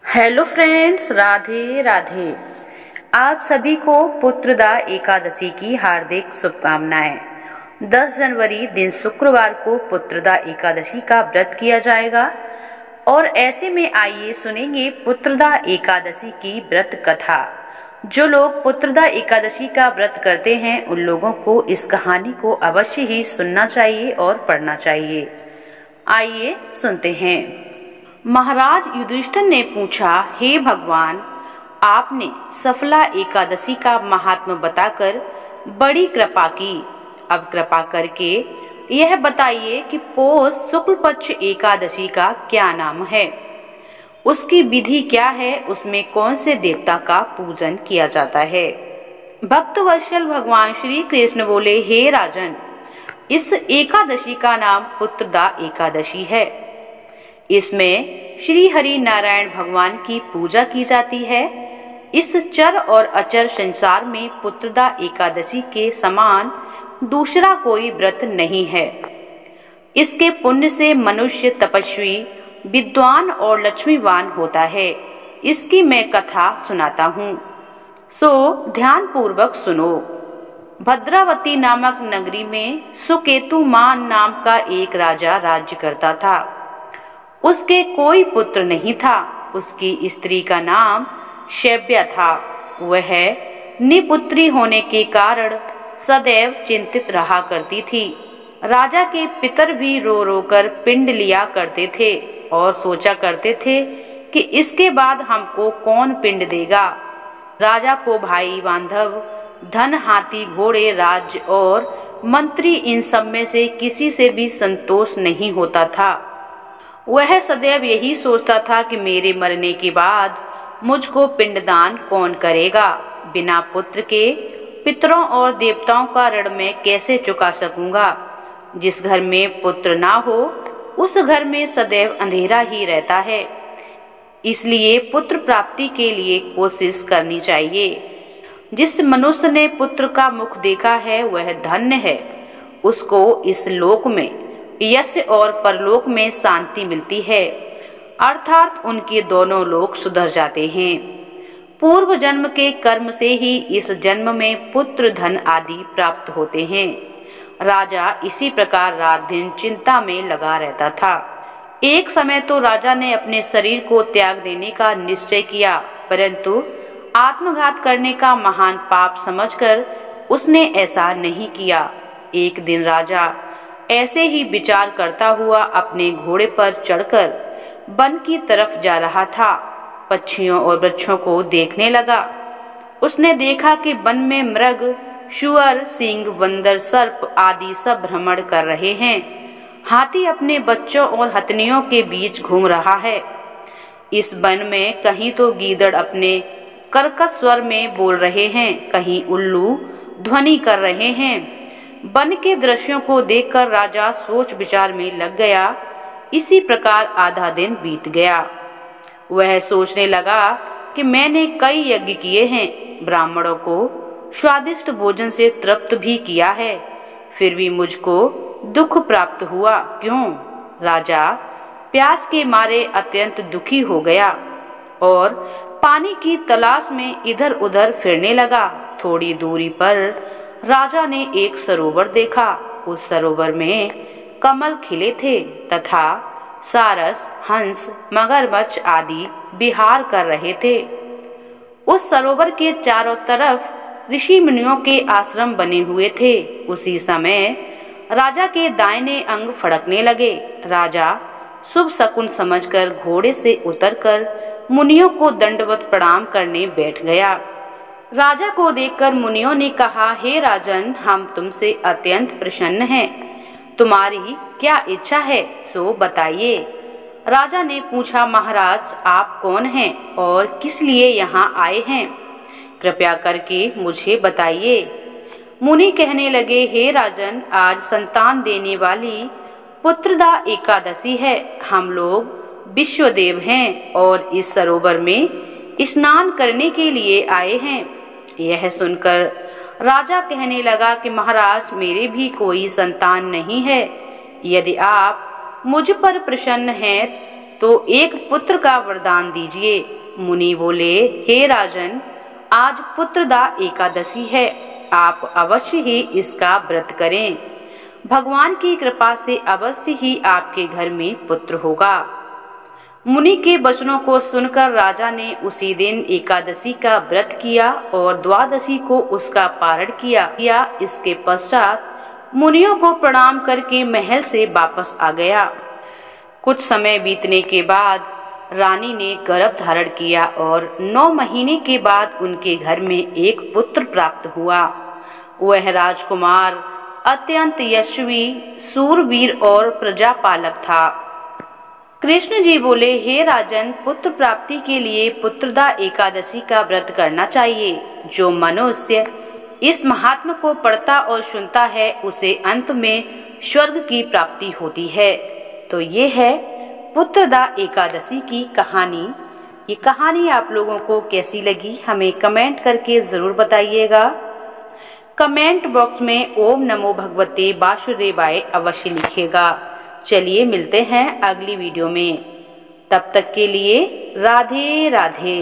Hello friends, Radhe Radhe. आप सभी को पुत्रदा एकादशी की हार्दिक शुभकामनाएं। 10 जनवरी दिन शुक्रवार को पुत्रदा एकादशी का व्रत किया जाएगा और ऐसे में आइए सुनेंगे पुत्रदा एकादशी की व्रत कथा। जो लोग पुत्रदा एकादशी का व्रत करते हैं उन लोगों को इस कहानी को अवश्य ही सुनना चाहिए और पढ़ना चाहिए। आइए सुनते हैं। महाराज युधिष्ठिर ने पूछा, हे भगवान, आपने सफला एकादशी का महात्म्य बताकर बड़ी कृपा की। अब कृपा करके यह बताइए कि पौष शुक्ल पक्ष एकादशी का क्या नाम है, उसकी विधि क्या है, उसमें कौन से देवता का पूजन किया जाता है। भक्तवत्सल भगवान श्री कृष्ण बोले, हे राजन, इस एकादशी का नाम पुत्रदा एकादशी है। इसमें श्री हरि नारायण भगवान की पूजा की जाती है। इस चर और अचर संसार में पुत्रदा एकादशी के समान दूसरा कोई व्रत नहीं है। इसके पुण्य से मनुष्य तपस्वी, विद्वान और लक्ष्मीवान होता है। इसकी मैं कथा सुनाता हूँ, सो ध्यान पूर्वक सुनो। भद्रावती नामक नगरी में सुकेतुमान नाम का एक राजा राज्य करता था। उसके कोई पुत्र नहीं था। उसकी स्त्री का नाम शैव्या था। वह निपुत्री होने के कारण सदैव चिंतित रहा करती थी। राजा के पितर भी रो रो कर पिंड लिया करते थे और सोचा करते थे कि इसके बाद हमको कौन पिंड देगा। राजा को भाई बांधव, धन, हाथी, घोड़े, राज्य और मंत्री, इन सब में से किसी से भी संतोष नहीं होता था। वह सदैव यही सोचता था कि मेरे मरने के बाद मुझको पिंडदान कौन करेगा। बिना पुत्र के पितरों और देवताओं का ऋण मैं कैसे चुका सकूंगा। जिस घर में पुत्र ना हो उस घर में सदैव अंधेरा ही रहता है। इसलिए पुत्र प्राप्ति के लिए कोशिश करनी चाहिए। जिस मनुष्य ने पुत्र का मुख देखा है वह धन्य है। उसको इस लोक में यश और परलोक में शांति मिलती है, अर्थात उनके दोनों लोक सुधर जाते हैं। पूर्व जन्म के कर्म से ही इस जन्म में पुत्र, धन आदि प्राप्त होते हैं। राजा इसी प्रकार रात दिन चिंता में लगा रहता था। एक समय तो राजा ने अपने शरीर को त्याग देने का निश्चय किया, परंतु आत्मघात करने का महान पाप समझकर उसने ऐसा नहीं किया। एक दिन राजा ऐसे ही विचार करता हुआ अपने घोड़े पर चढ़कर वन की तरफ जा रहा था। पक्षियों और वृक्षों को देखने लगा। उसने देखा कि वन में मृग, शुअर, सिंह, बंदर, सर्प आदि सब भ्रमण कर रहे हैं। हाथी अपने बच्चों और हथनियों के बीच घूम रहा है। इस वन में कहीं तो गीदड़ अपने कर्कश स्वर में बोल रहे हैं, कहीं उल्लू ध्वनि कर रहे हैं। वन के दृश्यों को देखकर राजा सोच विचार में लग गया। इसी प्रकार आधा दिन बीत गया। वह सोचने लगा कि मैंने कई यज्ञ किए हैं, ब्राह्मणों को स्वादिष्ट भोजन से तृप्त भी किया है, फिर भी मुझको दुख प्राप्त हुआ। क्यों? राजा प्यास के मारे अत्यंत दुखी हो गया और पानी की तलाश में इधर उधर फिरने लगा। थोड़ी दूरी पर राजा ने एक सरोवर देखा। उस सरोवर में कमल खिले थे तथा सारस, हंस, मगरमच्छ आदि विहार कर रहे थे। उस सरोवर के चारों तरफ ऋषि मुनियों के आश्रम बने हुए थे। उसी समय राजा के दाहिने अंग फड़कने लगे। राजा शुभ शकुन समझकर घोड़े से उतरकर मुनियों को दंडवत प्रणाम करने बैठ गया। राजा को देखकर मुनियों ने कहा, हे राजन, हम तुमसे अत्यंत प्रसन्न हैं। तुम्हारी क्या इच्छा है सो बताइए। राजा ने पूछा, महाराज, आप कौन हैं और किस लिए यहाँ आए हैं? कृपया करके मुझे बताइए। मुनि कहने लगे, हे राजन, आज संतान देने वाली पुत्रदा एकादशी है। हम लोग विश्वदेव हैं और इस सरोवर में स्नान करने के लिए आए हैं। यह सुनकर राजा कहने लगा कि महाराज, मेरे भी कोई संतान नहीं है। यदि आप मुझ पर प्रसन्न हैं तो एक पुत्र का वरदान दीजिए। मुनि बोले, हे राजन, आज पुत्रदा एकादशी है, आप अवश्य ही इसका व्रत करें। भगवान की कृपा से अवश्य ही आपके घर में पुत्र होगा। मुनि के वचनों को सुनकर राजा ने उसी दिन एकादशी का व्रत किया और द्वादशी को उसका पारण किया। इसके पश्चात मुनियों को प्रणाम करके महल से वापस आ गया। कुछ समय बीतने के बाद रानी ने गर्भ धारण किया और 9 महीने के बाद उनके घर में एक पुत्र प्राप्त हुआ। वह राजकुमार अत्यंत यशस्वी, सूरवीर और प्रजापालक था। कृष्ण जी बोले, हे राजन, पुत्र प्राप्ति के लिए पुत्रदा एकादशी का व्रत करना चाहिए। जो मनुष्य इस महात्मा को पढ़ता और सुनता है उसे अंत में स्वर्ग की प्राप्ति होती है। तो ये है पुत्रदा एकादशी की कहानी। ये कहानी आप लोगों को कैसी लगी हमें कमेंट करके जरूर बताइएगा। कमेंट बॉक्स में ओम नमो भगवते वासुदेवाय अवश्य लिखिएगा। चलिए मिलते हैं अगली वीडियो में, तब तक के लिए राधे राधे।